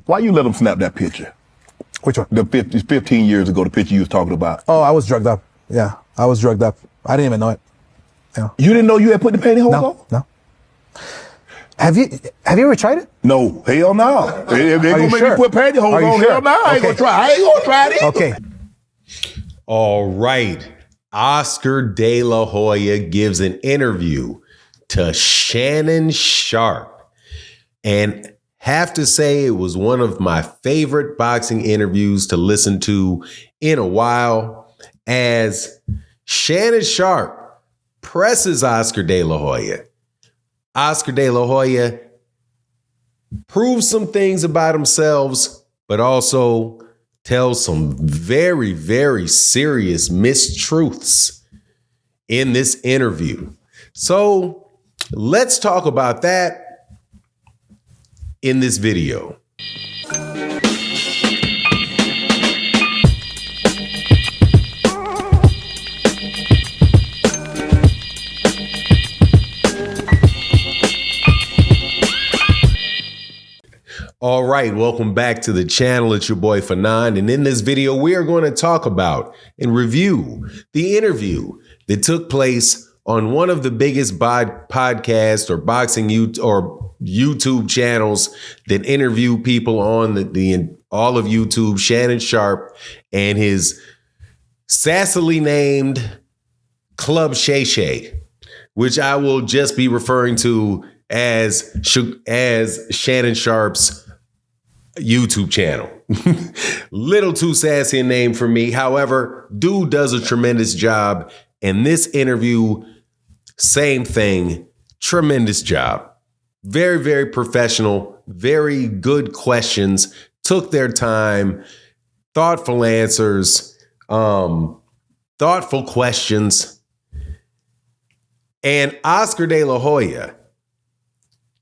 Why you let him snap that picture? Which one? The 15 years ago, the picture you was talking about. Oh, I was drugged up. Yeah, I was drugged up. I didn't even know it. Yeah. You didn't know you had put the pantyhose on? No. Have you ever tried it? No, hell no. If they gonna make sure? me put pantyhose Are you on, sure? hell no, I ain't gonna try. I ain't gonna try it either. Okay. All right. Oscar De La Hoya gives an interview to Shannon Sharpe. And have to say it was one of my favorite boxing interviews to listen to in a while, as Shannon Sharpe presses Oscar De La Hoya. Oscar De La Hoya proves some things about themselves, but also tells some very, very serious mistruths in this interview. So let's talk about that in this video. All right, welcome back to the channel. It's your boy Fanon, and in this video, we are going to talk about and review the interview that took place on one of the biggest podcast or boxing YouTube channels that interview people on all of YouTube, Shannon Sharpe and his sassily named Club Shay Shay, which I will just be referring to as Shannon Sharpe's YouTube channel. Little too sassy a name for me. However, dude does a tremendous job. And this interview, same thing, tremendous job. Very, very professional, very good questions, took their time, thoughtful answers, thoughtful questions. And Oscar De La Hoya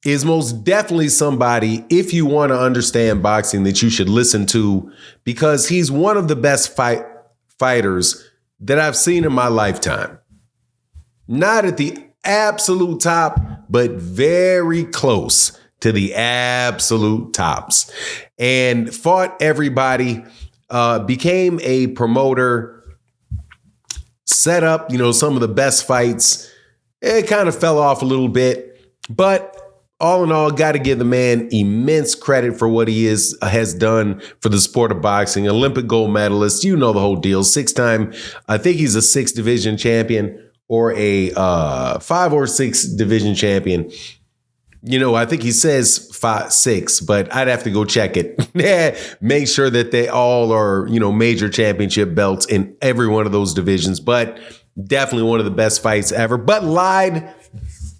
is most definitely somebody, if you want to understand boxing, that you should listen to, because he's one of the best fighters that I've seen in my lifetime. Not at the absolute top, but very close to the absolute tops. And fought everybody, became a promoter, set up, some of the best fights. It kind of fell off a little bit, but all in all, got to give the man immense credit for what he has done for the sport of boxing. Olympic gold medalist, the whole deal. 6-time, I think he's a 6 division champion or a 5 or 6 division champion. I think he says 6, but I'd have to go check it. Make sure that they all are, major championship belts in every one of those divisions. But definitely one of the best fights ever. But lied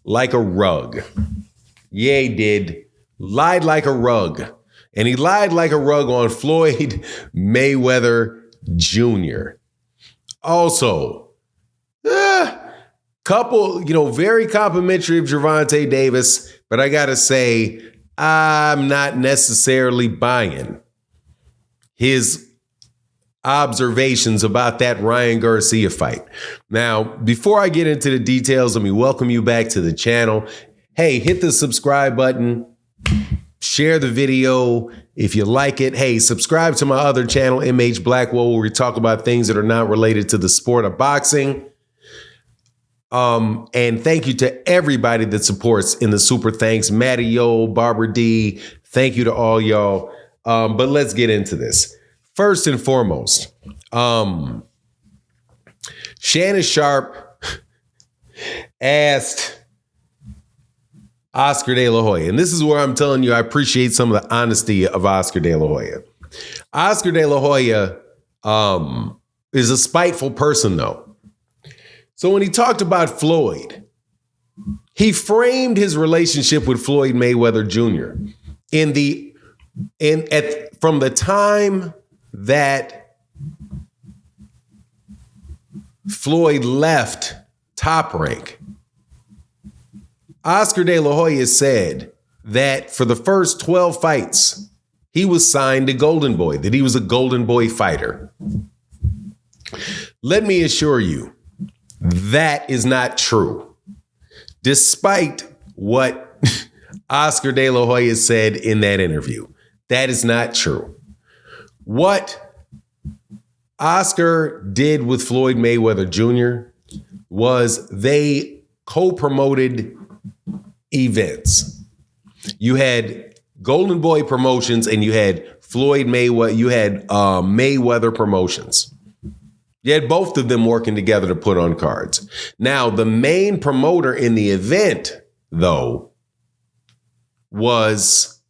like a rug. Yeah, he did. Lied like a rug. And he lied like a rug on Floyd Mayweather Jr. Also, couple, very complimentary of Gervonta Davis, but I got to say, I'm not necessarily buying his observations about that Ryan Garcia fight. Now, before I get into the details, let me welcome you back to the channel. Hey, hit the subscribe button, share the video if you like it. Hey, subscribe to my other channel, MH Blackwell, where we talk about things that are not related to the sport of boxing. And thank you to everybody that supports in the super thanks. Matty Yo, Barbara D, thank you to all y'all. But let's get into this. First and foremost, Shannon Sharpe asked Oscar De La Hoya, and this is where I'm telling you I appreciate some of the honesty of Oscar De La Hoya. Oscar De La Hoya is a spiteful person, though. So when he talked about Floyd, he framed his relationship with Floyd Mayweather Jr. from the time that Floyd left Top Rank. Oscar De La Hoya said that for the first 12 fights, he was signed to Golden Boy, that he was a Golden Boy fighter. Let me assure you, that is not true. Despite what Oscar De La Hoya said in that interview, That is not true. What Oscar did with Floyd Mayweather Jr. was they co-promoted events. You had Golden Boy Promotions and you had Floyd Mayweather, you had Mayweather Promotions. You had both of them working together to put on cards. Now, the main promoter in the event, though, was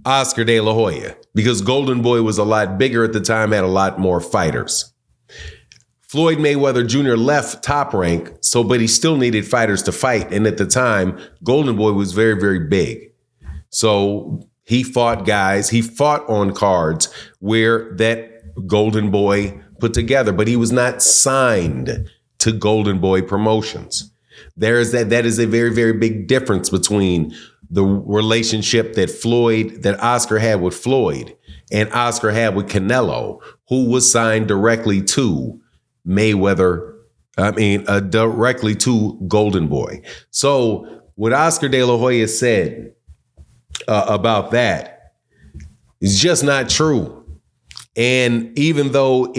Oscar De La Hoya, because Golden Boy was a lot bigger at the time, had a lot more fighters. Floyd Mayweather Jr. left Top Rank, but he still needed fighters to fight. And at the time, Golden Boy was very, very big. So he fought on cards where that Golden Boy put together, but he was not signed to Golden Boy Promotions. That is a very, very big difference between the relationship that Oscar had with Floyd and Oscar had with Canelo, who was signed directly to directly to Golden Boy. So what Oscar De La Hoya said about that is just not true. And even though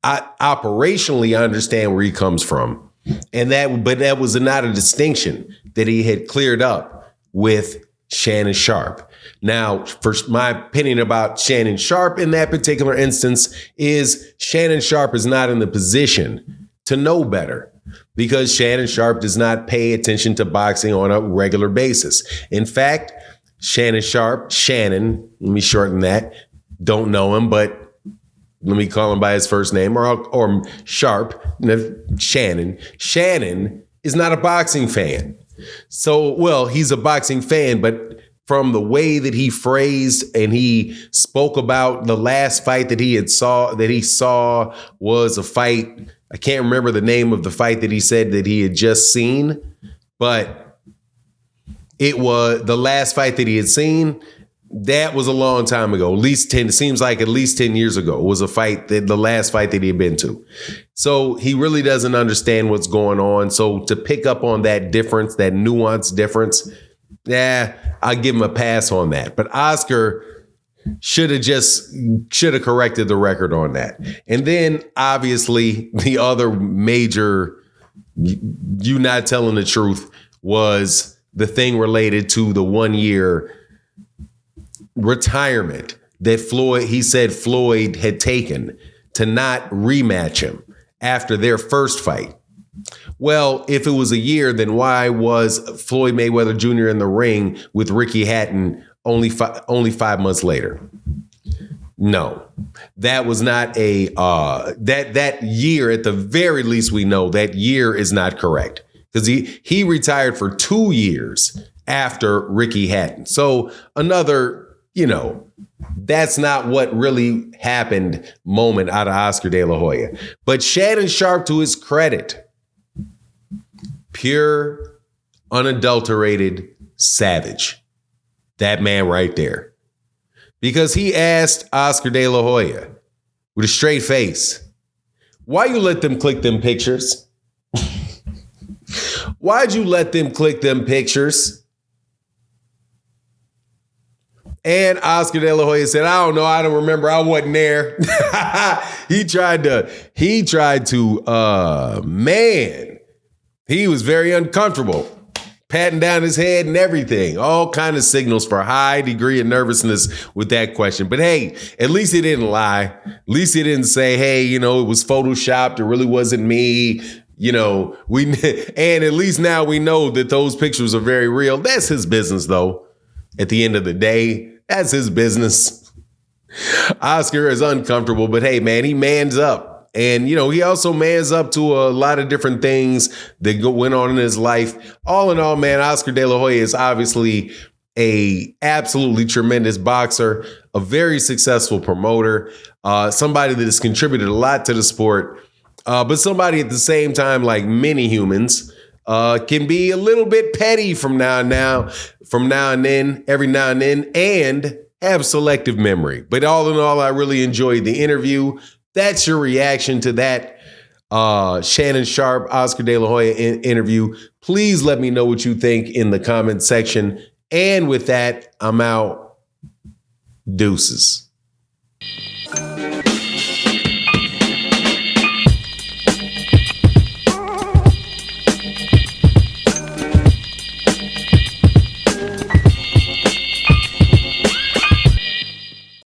operationally, I understand where he comes from, but that was not a distinction that he had cleared up with Shannon Sharpe. Now, for my opinion about Shannon Sharpe in that particular instance is Shannon Sharpe is not in the position to know better, because Shannon Sharpe does not pay attention to boxing on a regular basis. In fact, Shannon, let me shorten that. Don't know him, but let me call him by his first name, or Sharpe, Shannon. Shannon is not a boxing fan. So, well, he's a boxing fan, but from the way that he phrased and he spoke about the last fight that he saw was a fight. I can't remember the name of the fight that he said that he had just seen, but it was the last fight that he had seen. That was a long time ago, it seems like at least 10 years ago was the last fight that he had been to. So he really doesn't understand what's going on. So to pick up on that difference, that nuanced difference, I'll give him a pass on that. But Oscar should have corrected the record on that. And then obviously the other major, you not telling the truth, was the thing related to the 1 year retirement that Floyd had taken to not rematch him after their first fight. Well, if it was a year, then why was Floyd Mayweather Jr. in the ring with Ricky Hatton only 5 months later? No, that was not that year. At the very least, we know that year is not correct, because he retired for 2 years after Ricky Hatton. So another, that's not what really happened moment out of Oscar De La Hoya. But Shannon Sharpe, to his credit, pure, unadulterated savage. That man right there. Because he asked Oscar De La Hoya with a straight face, why you let them click them pictures? Why'd you let them click them pictures? And Oscar De La Hoya said, I don't know. I don't remember. I wasn't there. He tried to, he was very uncomfortable, patting down his head and everything. All kind of signals for a high degree of nervousness with that question. But hey, at least he didn't lie. At least he didn't say, hey, it was photoshopped. It really wasn't me. And at least now we know that those pictures are very real. That's his business, though. At the end of the day, that's his business. Oscar is uncomfortable, but hey, man, he mans up. And, he also mans up to a lot of different things that went on in his life. All in all, man, Oscar De La Hoya is obviously a absolutely tremendous boxer, a very successful promoter, somebody that has contributed a lot to the sport, but somebody at the same time, like many humans, can be a little bit petty every now and then, and have selective memory. But all in all, I really enjoyed the interview. That's your reaction to that Shannon Sharpe, Oscar De La Hoya interview. Please let me know what you think in the comment section. And with that, I'm out. Deuces.